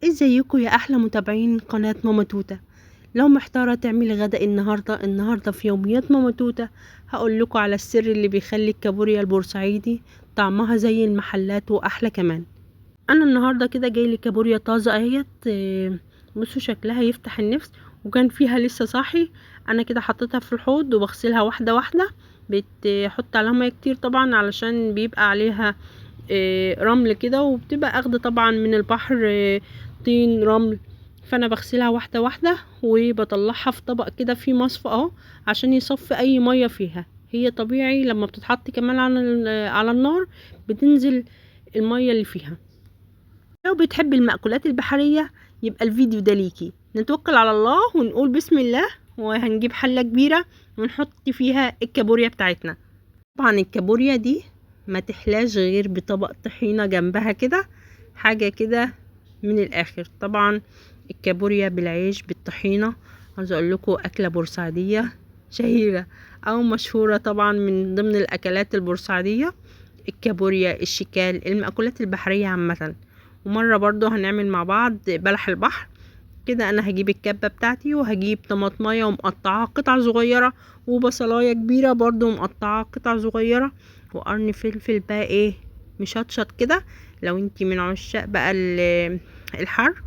ازيكم يا احلى متابعين قناة ماما توتة. لو محتارة تعملي غدا النهاردة في يوميات ماما توتة، هقول لكم على السر اللي بيخلي الكابوريا البورسعيدي طعمها زي المحلات واحلى كمان. انا النهاردة كده جاي لي كابوريا طازة اهيت، بصوا شكلها يفتح النفس، وكان فيها لسه صاحي. انا كده حطيتها في الحوض وبغسلها واحدة واحدة، بتحط عليها ميه كتير طبعا علشان بيبقى عليها رمل كده، وبتبقى اخده طبعا من البحر طين رمل. فانا بغسلها واحده واحده وبطلعها في طبق كده فيه مصفى اهو، عشان يصفي اي ميه فيها. هي طبيعي لما بتتحط كمان على النار بتنزل الميه اللي فيها. لو بتحب المأكولات البحريه يبقى الفيديو ده ليكي. نتوكل على الله ونقول بسم الله، وهنجيب حله كبيره ونحط فيها الكابوريا بتاعتنا. طبعا الكابوريا دي ما تحلاش غير بطبق طحينة جنبها كده، حاجة كده من الاخر. طبعا الكابوريا بالعيش بالطحينة، عاوزة اقول لكم اكلة بورسعيدية شهيرة او مشهورة طبعا من ضمن الاكلات البورسعيدية. الكابوريا، الشكال، المأكولات البحرية عامة. ومرة برضو هنعمل مع بعض بلح البحر. كده انا هجيب الكبة بتاعتي وهجيب طماطمية ومقطعها قطع صغيرة، وبصلاية كبيرة برضو مقطعها قطع صغيرة، وقرن فلفل بقى ايه مشطشط كده لو انتي من عشاق بقى الحر.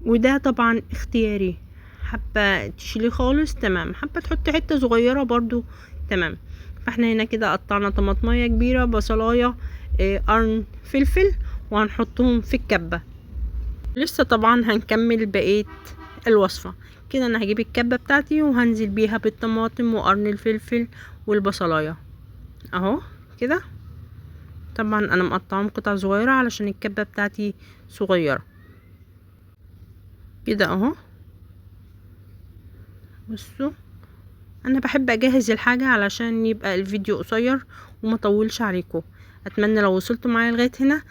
وده طبعا اختياري، حابة تشيلي خالص تمام، حابة تحطي حتة صغيرة برضو تمام. فاحنا هنا كده قطعنا طماطمية كبيرة، بصلاية، قرن فلفل، وهنحطهم في الكبة. لسه طبعا هنكمل بقية الوصفة. كده انا هجيب الكبة بتاعتي وهنزل بيها بالطماطم وقرن الفلفل والبصلاية اهو كده. طبعا انا مقطعهم قطع صغيرة علشان الكبة بتاعتي صغيرة كده اهو. بصوا انا بحب اجهز الحاجة علشان يبقى الفيديو قصير وما طولش عليكم. اتمنى لو وصلتوا معايا لغاية هنا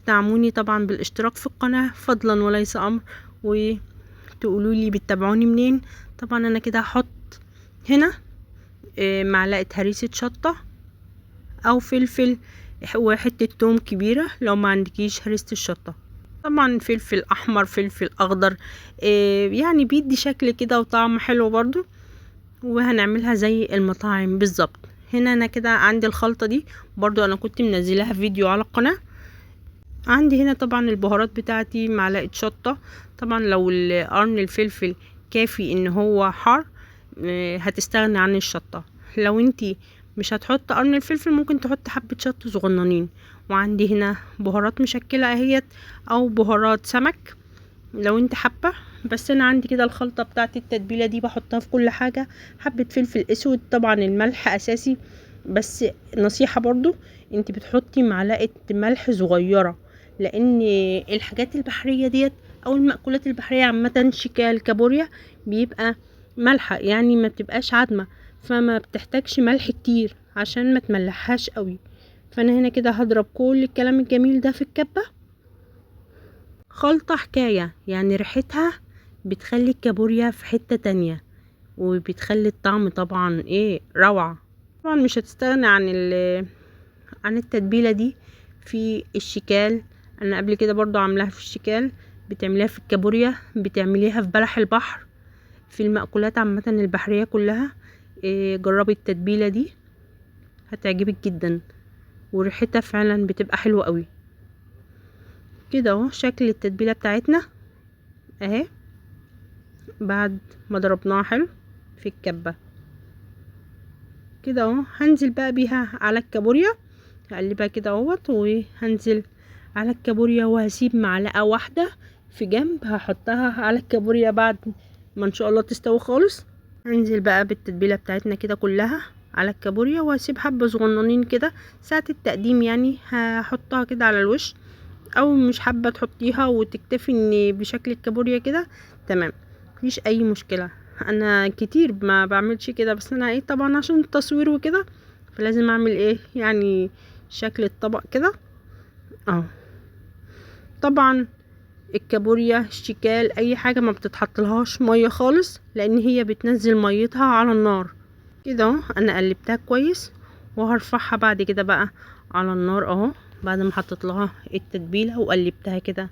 تدعموني طبعا بالاشتراك في القناة فضلا وليس امر، وتقولوا لي بتتابعوني منين. طبعا انا كده هحط هنا معلقة هريسة شطة او فلفل وحتة توم كبيرة لو ما عندكيش هريسة الشطة. طبعا فلفل احمر، فلفل اخضر، يعني بيدي شكل كده وطعم حلو برضو، وهنعملها زي المطاعم بالظبط. هنا انا كده عندي الخلطة دي برضو انا كنت منزلها فيديو على القناة. عندي هنا طبعا البهارات بتاعتي معلقة شطة. طبعا لو قرن الفلفل كافي ان هو حار هتستغني عن الشطة. لو انتي مش هتحط قرن الفلفل ممكن تحط حبة شطة صغننين. وعندي هنا بهارات مشكلة اهيت او بهارات سمك لو انت حابة. بس انا عندي كده الخلطة بتاعت التتبيلة دي بحطها في كل حاجة. حبة فلفل اسود، طبعا الملح اساسي، بس نصيحة برضو انت بتحطي معلقة ملح صغيرة، لان الحاجات البحرية ديت او المأكولات البحرية عامة شكال كابوريا بيبقى ملحة، يعني ما بتبقاش عدمة، فما بتحتاجش ملح كتير عشان ما تملحهاش قوي. فانا هنا كده هضرب كل الكلام الجميل ده في الكبة. خلطة حكاية، يعني ريحتها بتخلي الكابوريا في حتة تانية، وبتخلي الطعم طبعا ايه روعة. طبعا مش هتستغنى عن التتبيلة دي في الشكال. انا قبل كده برضو عاملاها في الشكال، بتعمليها في الكابوريا، بتعمليها في بلح البحر، في المأكولات عامة البحرية كلها. إيه جربي التتبيلة دي هتعجبك جدا، وريحتها فعلا بتبقى حلوة قوي. كده اهو شكل التتبيلة بتاعتنا اهي بعد ما ضربناها حلو في الكبة. كده اهو هنزل بقى بيها على الكابوريا، هقلبها كده اهوت، وهنزل على الكابوريا وهسيب معلقة واحدة في جنب هحطها على الكابوريا بعد ما ان شاء الله تستوي خالص. هنزل بقى بالتتبيلة بتاعتنا كده كلها على الكابوريا، وهسيب حبة صغننين كده ساعة التقديم، يعني هحطها كده على الوش. او مش حابة تحطيها وتكتفي ان بشكل الكابوريا كده تمام، مفيش اي مشكلة. انا كتير ما بعملش كده، بس انا ايه طبعا عشان التصوير وكده فلازم اعمل ايه يعني شكل الطبق كده اهو. طبعا الكابوريا الشكال اي حاجة ما بتتحطلهاش مية خالص، لان هي بتنزل ميتها على النار. كده اهو انا قلبتها كويس، وهرفعها بعد كده بقى على النار اهو، بعد ما حطيت لها التتبيله وقلبتها كده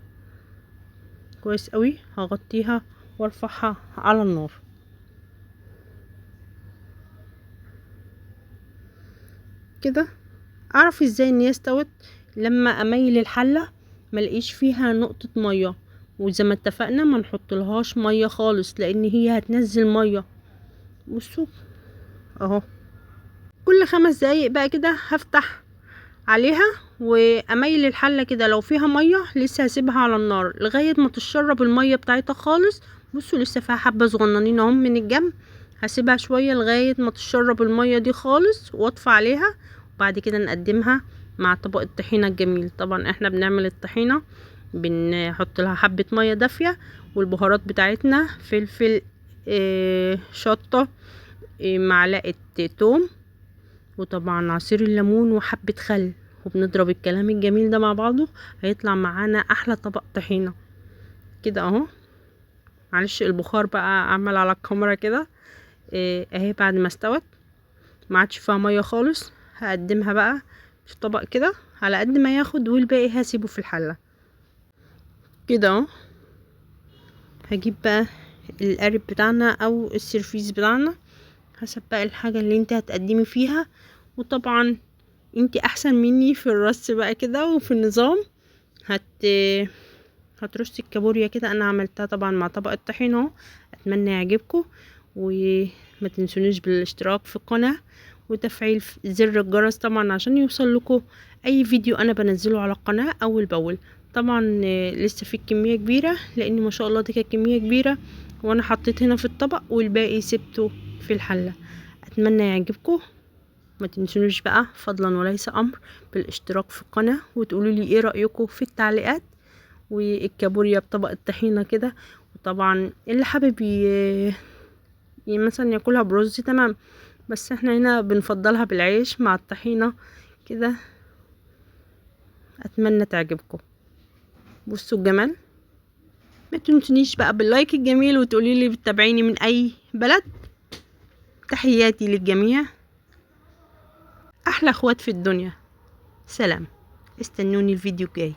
كويس قوي. هغطيها وارفعها على النار كده. اعرف ازاي ان هي استوت؟ لما اميل الحله ملقيش فيها نقطه ميه، وزي ما اتفقنا ما نحطلهاش ميه خالص لان هي هتنزل ميه. بصوا اهو، كل 5 دقايق بقى كده هفتح عليها واميل الحله كده، لو فيها ميه لسه هسيبها على النار لغايه ما تشرب الميه بتاعتها خالص. بصوا لسه فيها حبه صغننين اهم من الجنب، هسيبها شويه لغايه ما تشرب الميه دي خالص واطفي عليها، وبعد كده نقدمها مع طبق الطحينه الجميل. طبعا احنا بنعمل الطحينه بنحط لها حبه ميه دافيه والبهارات بتاعتنا، فلفل، شطه، معلقه توم، وطبعا عصير الليمون وحبة خل، وبنضرب الكلام الجميل ده مع بعضه هيطلع معانا احلى طبق طحينة كده اهو. معلش البخار بقى عمل على الكاميرا كده. اهي بعد ما استوت ما عادش فيها ميه خالص، هقدمها بقى في طبق كده على قد ما ياخد، والباقي هسيبه في الحلة كده اهو. هجيب بقى القارب بتاعنا او السيرفيس بتاعنا حسب بقى الحاجة اللي انت هتقدمي فيها. وطبعا انتي احسن مني في الرص بقى كده وفي النظام. هترصي الكابوريا كده، انا عملتها طبعا مع طبق الطحينه اهو. اتمنى يعجبكم، وما تنسونيش بالاشتراك في القناه وتفعيل زر الجرس طبعا عشان يوصل لكم اي فيديو انا بنزله على القناه اول باول. طبعا لسه في كميه كبيره لان ما شاء الله دي كانت كميه كبيره، وانا حطيت هنا في الطبق والباقي سبته في الحله. اتمنى يعجبكم، ما تنسونوش بقى فضلا وليس امر بالاشتراك في القناه، وتقولوا لي ايه رايكم في التعليقات. والكابوريا بطبق الطحينه كده، وطبعا اللي حابب مثلا ياكلها برز تمام، بس احنا هنا بنفضلها بالعيش مع الطحينه كده. اتمنى تعجبكم. بصوا الجمال. ما تنسونيش بقى باللايك الجميل وتقولي لي بتتابعيني من اي بلد. تحياتي للجميع، احلى اخوات في الدنيا. سلام، استنوني الفيديو الجاي.